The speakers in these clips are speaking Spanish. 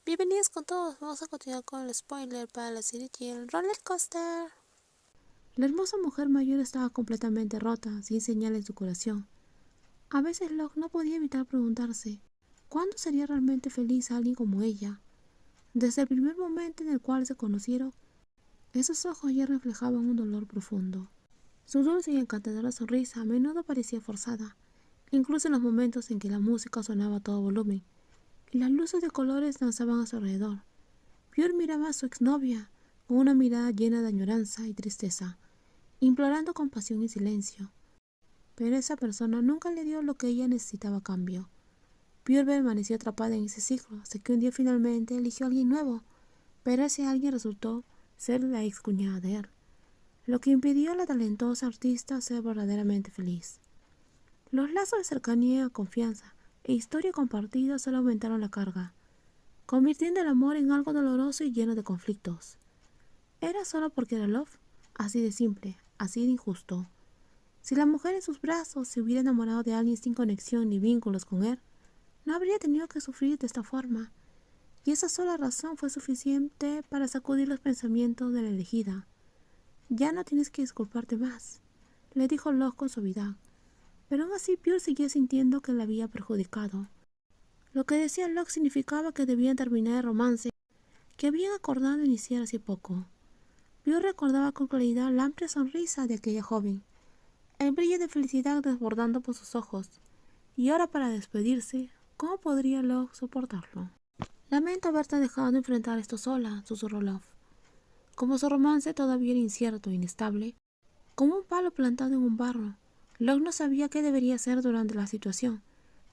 Bienvenidos con todos, vamos a continuar con el spoiler para la serie y el roller coaster. La hermosa mujer mayor estaba completamente rota, sin señal en su corazón. A veces Locke no podía evitar preguntarse, ¿cuándo sería realmente feliz alguien como ella? Desde el primer momento en el cual se conocieron, esos ojos ya reflejaban un dolor profundo. Su dulce y encantadora sonrisa a menudo parecía forzada, incluso en los momentos en que la música sonaba a todo volumen y las luces de colores danzaban a su alrededor. Pure miraba a su exnovia con una mirada llena de añoranza y tristeza, implorando compasión y silencio. Pero esa persona nunca le dio lo que ella necesitaba a cambio. Pure permaneció atrapada en ese ciclo hasta que un día finalmente eligió a alguien nuevo, pero ese alguien resultó ser la ex cuñada de él, lo que impidió a la talentosa artista ser verdaderamente feliz. Los lazos de cercanía, confianza e historia compartida solo aumentaron la carga, convirtiendo el amor en algo doloroso y lleno de conflictos. Era solo porque era Love, así de simple, así de injusto. Si la mujer en sus brazos se hubiera enamorado de alguien sin conexión ni vínculos con él, no habría tenido que sufrir de esta forma, y esa sola razón fue suficiente para sacudir los pensamientos de la elegida. Ya no tienes que disculparte más, le dijo Love con suavidad, pero aún así Pure seguía sintiendo que la había perjudicado. Lo que decía Locke significaba que debían terminar el romance que habían acordado iniciar hace poco. Pure recordaba con claridad la amplia sonrisa de aquella joven, el brillo de felicidad desbordando por sus ojos, y ahora para despedirse, ¿cómo podría Locke soportarlo? Lamento haberte dejado de enfrentar esto sola, susurró Love. Como su romance todavía era incierto e inestable, como un palo plantado en un barro, Locke no sabía qué debería hacer durante la situación,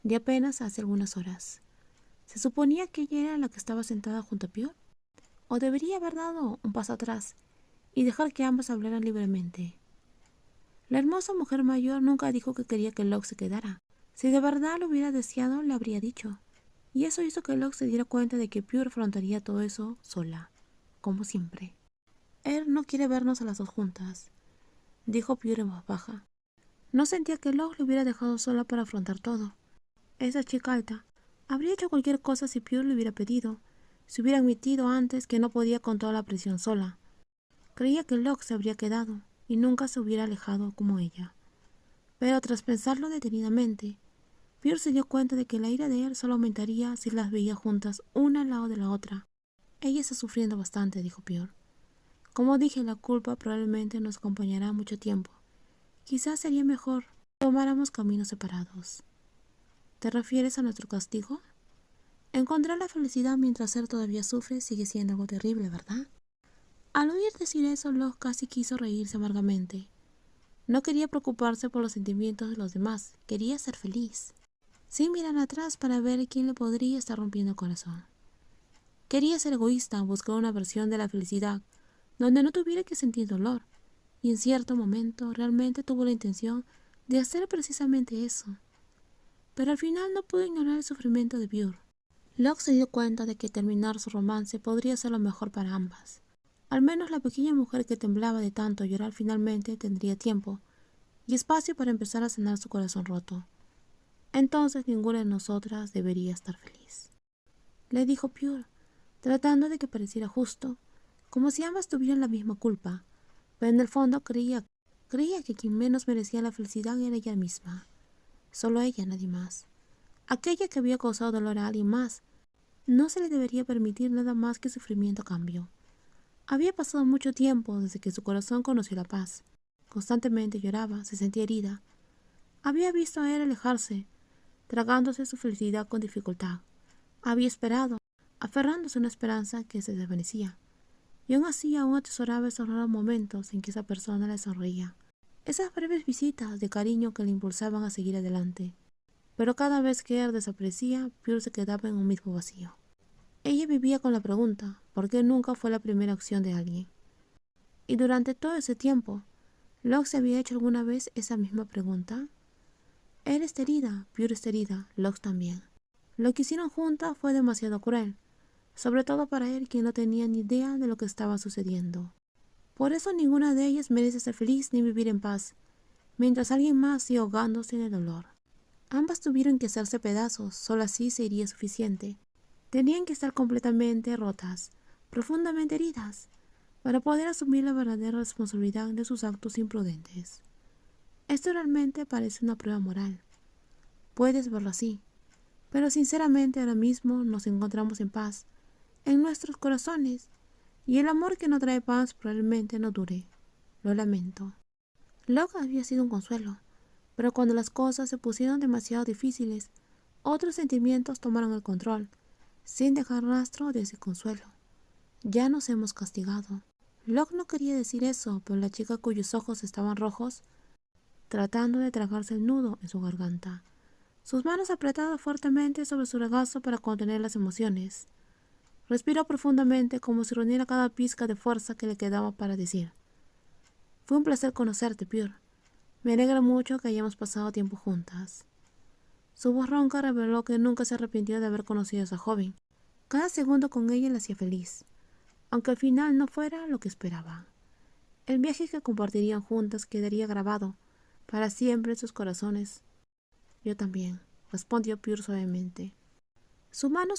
de apenas hace algunas horas. ¿Se suponía que ella era la que estaba sentada junto a Pure? ¿O debería haber dado un paso atrás y dejar que ambas hablaran libremente? La hermosa mujer mayor nunca dijo que quería que Locke se quedara. Si de verdad lo hubiera deseado, le habría dicho. Y eso hizo que Locke se diera cuenta de que Pure afrontaría todo eso sola, como siempre. Él no quiere vernos a las dos juntas, dijo Pure en voz baja. No sentía que Locke lo hubiera dejado sola para afrontar todo. Esa chica alta habría hecho cualquier cosa si Pure le hubiera pedido, si hubiera admitido antes que no podía con toda la presión sola. Creía que Locke se habría quedado y nunca se hubiera alejado como ella. Pero tras pensarlo detenidamente, Pure se dio cuenta de que la ira de él solo aumentaría si las veía juntas una al lado de la otra. Ella está sufriendo bastante, dijo Pure. Como dije, la culpa probablemente nos acompañará mucho tiempo. Quizás sería mejor que tomáramos caminos separados. ¿Te refieres a nuestro castigo? Encontrar la felicidad mientras él todavía sufre sigue siendo algo terrible, ¿verdad? Al oír decir eso, Locke casi quiso reírse amargamente. No quería preocuparse por los sentimientos de los demás, quería ser feliz, sin mirar atrás para ver quién le podría estar rompiendo el corazón. Quería ser egoísta, buscar una versión de la felicidad donde no tuviera que sentir dolor, y en cierto momento realmente tuvo la intención de hacer precisamente eso. Pero al final no pudo ignorar el sufrimiento de Pure. Locke se dio cuenta de que terminar su romance podría ser lo mejor para ambas. Al menos la pequeña mujer que temblaba de tanto llorar finalmente tendría tiempo y espacio para empezar a sanar su corazón roto. Entonces ninguna de nosotras debería estar feliz, le dijo Pure, tratando de que pareciera justo, como si ambas tuvieran la misma culpa, pero en el fondo creía que quien menos merecía la felicidad era ella misma. Solo ella, nadie más. Aquella que había causado dolor a alguien más, no se le debería permitir nada más que sufrimiento a cambio. Había pasado mucho tiempo desde que su corazón conoció la paz. Constantemente lloraba, se sentía herida. Había visto a él alejarse, tragándose su felicidad con dificultad. Había esperado, aferrándose a una esperanza que se desvanecía. Y aún atesoraba esos raros momentos en que esa persona le sonreía. Esas breves visitas de cariño que le impulsaban a seguir adelante. Pero cada vez que él desaparecía, Pure se quedaba en un mismo vacío. Ella vivía con la pregunta, ¿por qué nunca fue la primera opción de alguien? Y durante todo ese tiempo, Locke se había hecho alguna vez esa misma pregunta. Él está herida, Pure está herida, Locke también. Lo que hicieron juntas fue demasiado cruel, sobre todo para él, quien no tenía ni idea de lo que estaba sucediendo. Por eso ninguna de ellas merece ser feliz ni vivir en paz, mientras alguien más sigue ahogándose en el dolor. Ambas tuvieron que hacerse pedazos, solo así sería suficiente. Tenían que estar completamente rotas, profundamente heridas, para poder asumir la verdadera responsabilidad de sus actos imprudentes. Esto realmente parece una prueba moral. Puedes verlo así, pero sinceramente ahora mismo nos encontramos en paz en nuestros corazones y el amor que no trae paz probablemente no dure. Lo lamento. Locke había sido un consuelo, pero cuando las cosas se pusieron demasiado difíciles, otros sentimientos tomaron el control, sin dejar rastro de ese consuelo. Ya nos hemos castigado. Locke no quería decir eso, pero la chica cuyos ojos estaban rojos, tratando de tragarse el nudo en su garganta, sus manos apretadas fuertemente sobre su regazo para contener las emociones. Respiró profundamente como si reuniera cada pizca de fuerza que le quedaba para decir: fue un placer conocerte, Pure. Me alegra mucho que hayamos pasado tiempo juntas. Su voz ronca reveló que nunca se arrepintió de haber conocido a esa joven. Cada segundo con ella le hacía feliz, aunque al final no fuera lo que esperaba. El viaje que compartirían juntas quedaría grabado para siempre en sus corazones. Yo también, respondió Pure suavemente. Su mano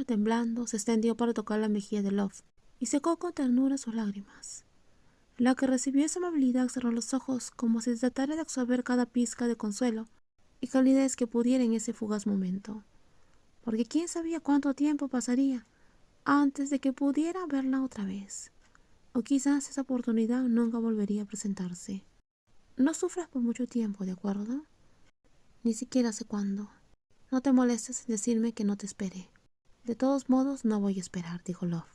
temblando, se extendió para tocar la mejilla de Love y secó con ternura sus lágrimas. La que recibió esa amabilidad cerró los ojos como si tratara de absorber cada pizca de consuelo y calidez que pudiera en ese fugaz momento, porque quién sabía cuánto tiempo pasaría antes de que pudiera verla otra vez, o quizás esa oportunidad nunca volvería a presentarse. No sufras por mucho tiempo, ¿de acuerdo? Ni siquiera sé cuándo. No te molestes en decirme que no te espere. De todos modos, no voy a esperar, dijo Love.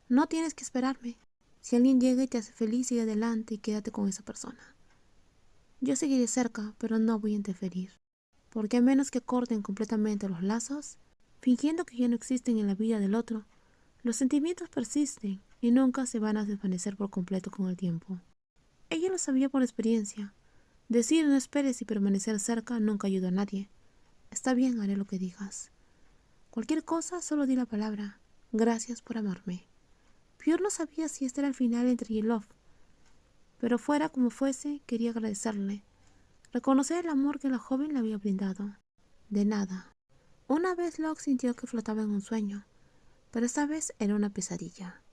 No tienes que esperarme. Si alguien llega y te hace feliz, sigue adelante y quédate con esa persona. Yo seguiré cerca, pero no voy a interferir, porque a menos que corten completamente los lazos, fingiendo que ya no existen en la vida del otro, los sentimientos persisten y nunca se van a desvanecer por completo con el tiempo. Ella lo sabía por experiencia. Decir no esperes y permanecer cerca nunca ayuda a nadie. Está bien, haré lo que digas. Cualquier cosa, solo di la palabra. Gracias por amarme. Pure no sabía si este era el final entre ella y Love, pero fuera como fuese, quería agradecerle, reconocer el amor que la joven le había brindado. De nada. Una vez Locke sintió que flotaba en un sueño, pero esta vez era una pesadilla.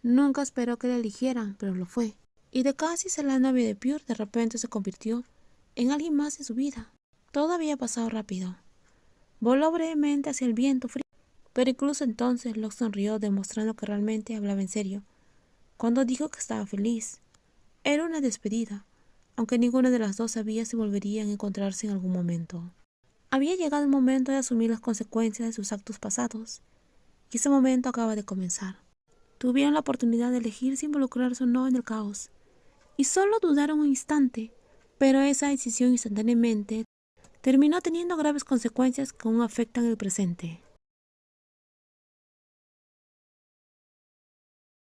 Nunca esperó que la eligieran, pero lo fue, y de casi ser la novia de Pure, de repente se convirtió en alguien más en su vida. Todo había pasado rápido. Voló brevemente hacia el viento frío, pero incluso entonces Locke sonrió, demostrando que realmente hablaba en serio. Cuando dijo que estaba feliz, era una despedida, aunque ninguna de las dos sabía si volverían a encontrarse en algún momento. Había llegado el momento de asumir las consecuencias de sus actos pasados, y ese momento acaba de comenzar. Tuvieron la oportunidad de elegir si involucrarse o no en el caos, y solo dudaron un instante, pero esa decisión instantáneamente terminó teniendo graves consecuencias que aún afectan el presente.